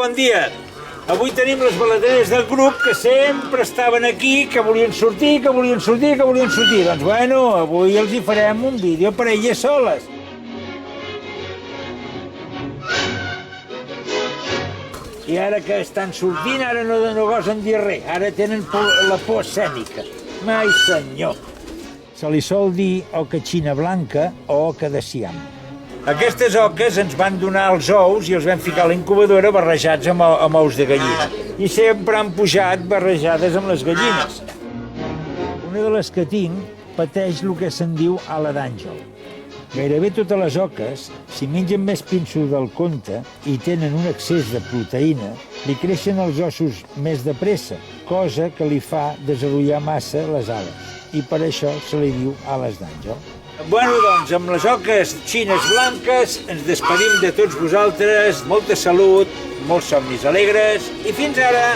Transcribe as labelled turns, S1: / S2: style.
S1: bon dia. Avui tenim les baladeres del grup que sempre estaven aquí, que volien sortir, que volien sortir, que volien sortir. Doncs bueno, avui els hi farem un vídeo per a elles soles. I ara que estan sortint, ara no gosen dir res. Ara tenen la por escènica. Mai senyor. Se li sol dir oca xina blanca o oca de Siam. Aquestes oques ens van donar els ous i els vam ficar a la incubadora barrejats amb ous de gallina. I sempre han pujat barrejades amb les gallines. Una de les que tinc pateix el que se'n diu ala d'àngel. Gairebé totes les oques, si mengen més pinso del compte i tenen un excés de proteïna, li creixen els ossos més de pressa, cosa que li fa desenvolupar massa les ales. I per això se li diu ales d'àngel. Bueno, doncs, amb les oques xines blanques ens despedim de tots vosaltres. Molta salut, molts somnis alegres i fins ara!